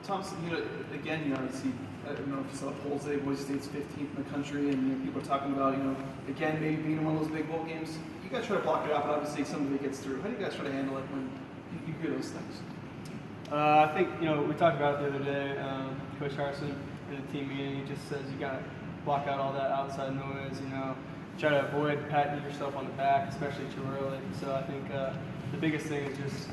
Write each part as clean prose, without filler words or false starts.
Thompson, again, I see, I don't know if you saw the polls today, Boise State's 15th in the country, and people are talking about, again, maybe being in one of those big bowl games. You guys try to block it out, but obviously some of it gets through. How do you guys try to handle it when you hear those things? I think, we talked about it the other day. Coach Harrison in the team meeting, he just says you got to block out all that outside noise, try to avoid patting yourself on the back, especially too early. So I think the biggest thing is just,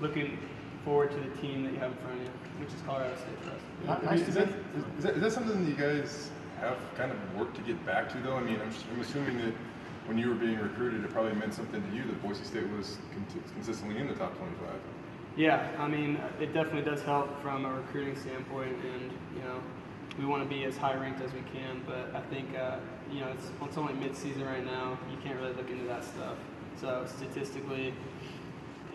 looking forward to the team that you have in front of you, which is Colorado State for us. Is that something that you guys have kind of worked to get back to, though? I mean, I'm assuming that when you were being recruited, it probably meant something to you that Boise State was consistently in the top 25. Yeah, I mean, it definitely does help from a recruiting standpoint, and we want to be as high ranked as we can. But I think it's only mid-season right now. You can't really look into that stuff. So statistically,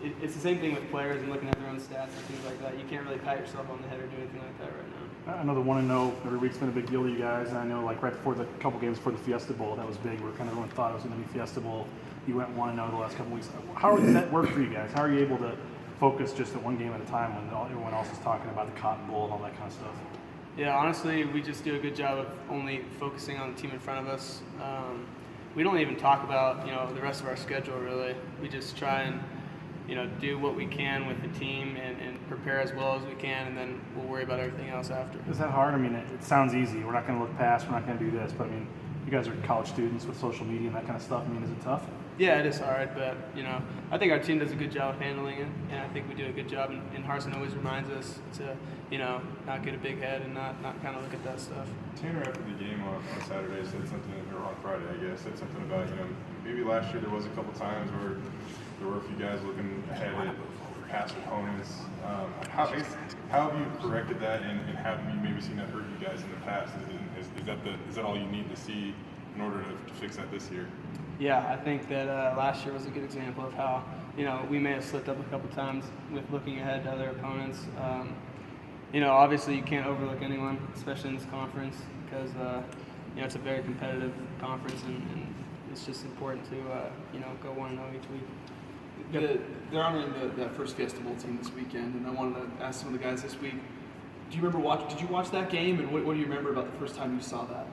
it's the same thing with players and looking at their own stats and things like that. You can't really pat yourself on the head or do anything like that right now. I know the 1-0 every week's been a big deal to you guys, and I know right before the couple games before the Fiesta Bowl, that was big. Where kind of everyone thought it was going to be Fiesta Bowl. You went 1-0 the last couple weeks. How does that work for you guys? How are you able to focus just at one game at a time when everyone else is talking about the Cotton Bowl and all that kind of stuff? Yeah, honestly, we just do a good job of only focusing on the team in front of us. We don't even talk about the rest of our schedule really. We just try and do what we can with the team and prepare as well as we can, and then we'll worry about everything else after. Is that hard? I mean, it sounds easy. We're not going to look past. We're not going to do this. But I mean, you guys are college students with social media and that kind of stuff. I mean, is it tough? Yeah, it is hard, but I think our team does a good job of handling it, and I think we do a good job. And Harsin always reminds us to, not get a big head and not kind of look at that stuff. Tanner, after the game on Saturday, said something, or on Friday, I guess, said something about maybe last year there was a couple times where there were a few guys looking ahead at past opponents. How have you corrected that, and have you maybe seen that hurt you guys in the past? Is that all you need to see in order to fix that this year? Yeah, I think that last year was a good example of how we may have slipped up a couple times with looking ahead to other opponents. Obviously you can't overlook anyone, especially in this conference, because it's a very competitive conference, and it's just important to go 1-0 each week. They're honoring that first Fiesta Bowl team this weekend, and I wanted to ask some of the guys this week. Did you watch that game, and what do you remember about the first time you saw that?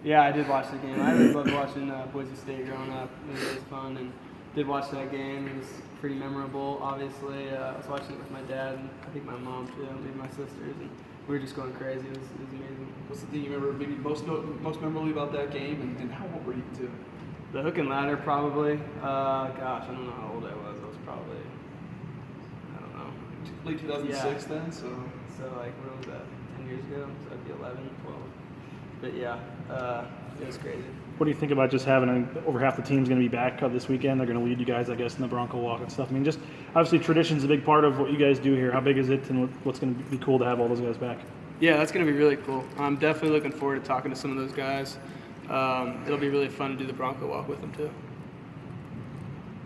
Yeah, I did watch the game. I always loved watching Boise State growing up. It was fun, and did watch that game. It was pretty memorable, obviously. I was watching it with my dad, and I think my mom too, and maybe my sisters, and we were just going crazy. It was amazing. What's the thing you remember maybe most memorably about that game, and how old were you too? The hook and ladder, probably. I don't know how old I was. I was probably, I don't know. Late 2006 then, so like, what was that, 10 years ago? So I'd be 11, 12. But yeah, it was crazy. What do you think about just having over half the team's going to be back this weekend? They're going to lead you guys, I guess, in the Bronco Walk and stuff. I mean, just obviously tradition's a big part of what you guys do here. How big is it, and what's going to be cool to have all those guys back? Yeah, that's going to be really cool. I'm definitely looking forward to talking to some of those guys. It'll be really fun to do the Bronco Walk with them too.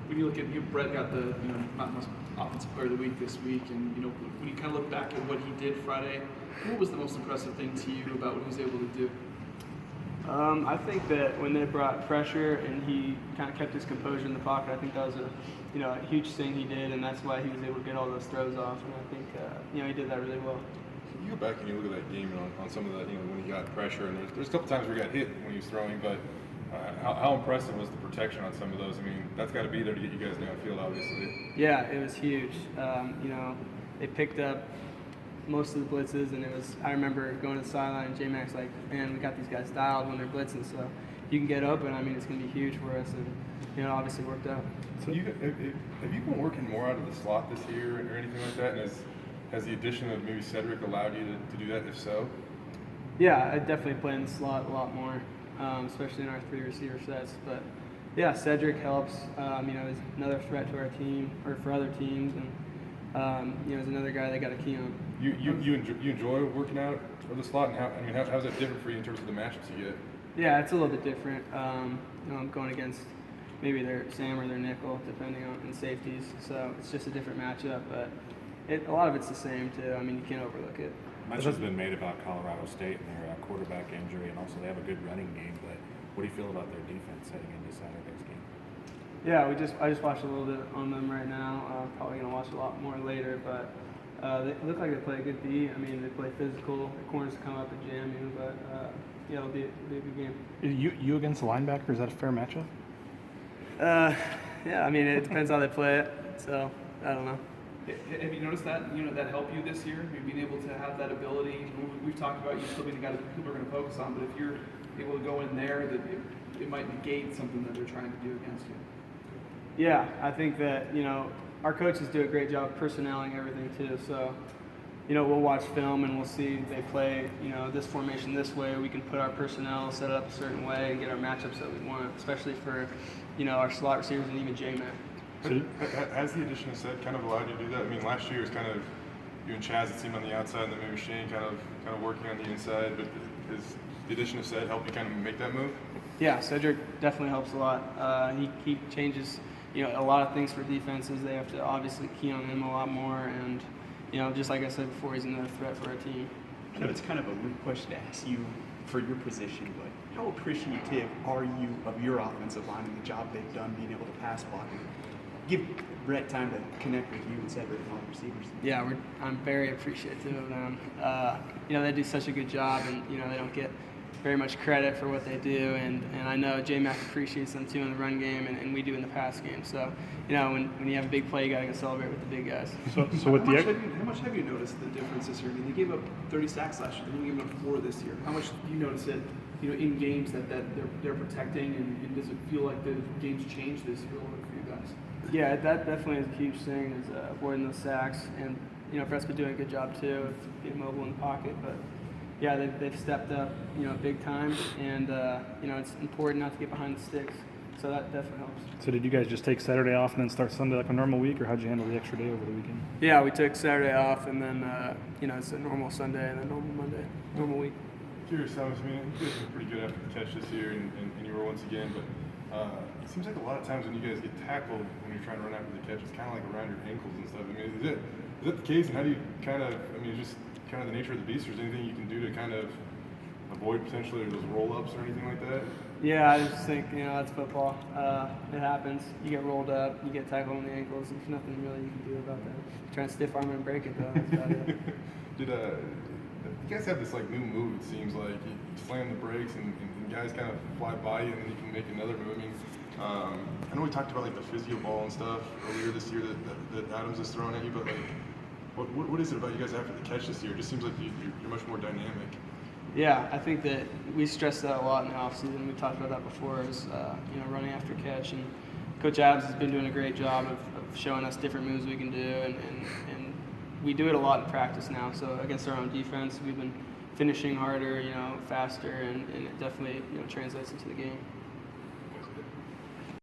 When you look at Brett got the most offensive player of the week this week, and when you kind of look back at what he did Friday, what was the most impressive thing to you about what he was able to do? I think that when they brought pressure and he kind of kept his composure in the pocket, I think that was a huge thing he did, and that's why he was able to get all those throws off. And I think he did that really well. You go back and you look at that game and on some of that, when he got pressure, and there's a couple times where he got hit when he was throwing, but how impressive was the protection on some of those? I mean, that's got to be there to get you guys downfield, obviously. Yeah, it was huge. They picked up most of the blitzes, and I remember going to the sideline and J-Mac's like, man, we got these guys dialed when they're blitzing, so you can get open. I mean, it's going to be huge for us, and obviously worked out. So have you been working more out of the slot this year or anything like that? And has the addition of maybe Cedric allowed you to do that, if so? Yeah, I definitely play in the slot a lot more, especially in our 3 receiver sets. But yeah, Cedric helps. He's another threat to our team or for other teams, and he's another guy that got a key on. You enjoy working out of the slot, and how's that different for you in terms of the matchups you get? Yeah, it's a little bit different. I'm going against maybe their Sam or their nickel, depending on in safeties. So it's just a different matchup, but a lot of it's the same too. I mean, you can't overlook it. Much has been made about Colorado State and their quarterback injury, and also they have a good running game. But what do you feel about their defense heading into Saturday's game? Yeah, I just watched a little bit on them right now. Probably a lot more later. But they look like they play a good D. I mean, they play physical. The corners come up and jam you, but yeah, it'll be a good game. You against the linebacker, is that a fair matchup? Yeah, I mean, it depends how they play it. So I don't know. Have you noticed that that helped you this year? Being able to have that ability. We've talked about you still being the guy that people are going to focus on, but if you're able to go in there, that it might negate something that they're trying to do against you. Yeah, I think that our coaches do a great job of personnelling everything too. So we'll watch film and we'll see they play this formation this way. We can put our personnel, set it up a certain way, and get our matchups that we want, especially for our slot receivers and even J-Man. Has the addition of Sed kind of allowed you to do that? I mean, last year it was kind of you and Chaz, it seemed, on the outside, and then maybe Shane kind of working on the inside. But has the addition of Sed helped you kind of make that move? Yeah, Cedric definitely helps a lot. He changes a lot of things for defenses. They have to obviously key on him a lot more, and just like I said before, he's another threat for our team. I know it's kind of a weird question to ask you for your position, but how appreciative are you of your offensive line and the job they've done being able to pass block and give Brett time to connect with you and Cedric and all the receivers? Yeah, I'm very appreciative of them. They do such a good job, and they don't get very much credit for what they do, and I know J-Mac appreciates them too in the run game, and we do in the pass game. So when you have a big play, you got to go celebrate with the big guys. So with how much have you noticed the difference this year? I mean, they gave up 30 sacks last year. They only gave up 4 this year. How much do you notice it? In games that they're protecting, and does it feel like the games changed this year a little bit for you guys? Yeah, that definitely is a huge thing, is avoiding those sacks, and Brett's been doing a good job too of being mobile in the pocket, but. Yeah, they've stepped up, big time, and it's important not to get behind the sticks, so that definitely helps. So did you guys just take Saturday off and then start Sunday like a normal week, or how'd you handle the extra day over the weekend? Yeah, we took Saturday off, and then it's a normal Sunday and then normal Monday, normal week. Curious, Thomas. I mean, you guys were pretty good after the catch this year, and you were once again. But it seems like a lot of times when you guys get tackled when you're trying to run after the catch, it's kind of like around your ankles and stuff. I mean, is that the case? And how do you just kind of the nature of the beast, or is there anything you can do to kind of avoid potentially those roll-ups or anything like that? Yeah, I just think, that's football. It happens. You get rolled up, you get tackled on the ankles. There's nothing really you can do about that. Try and stiff arm and break it, though. That's about it. You guys have this like new move, it seems like. You slam the brakes and guys kind of fly by you, and then you can make another move. I mean, I know we talked about like the physio ball and stuff earlier this year that Adams has thrown at you, but like, what is it about you guys after the catch this year? It just seems like you're much more dynamic. Yeah, I think that we stressed that a lot in the offseason. We talked about that before, is running after catch, and Coach Adams has been doing a great job of showing us different moves we can do, and we do it a lot in practice now. So against our own defense, we've been finishing harder, faster, and it definitely translates into the game.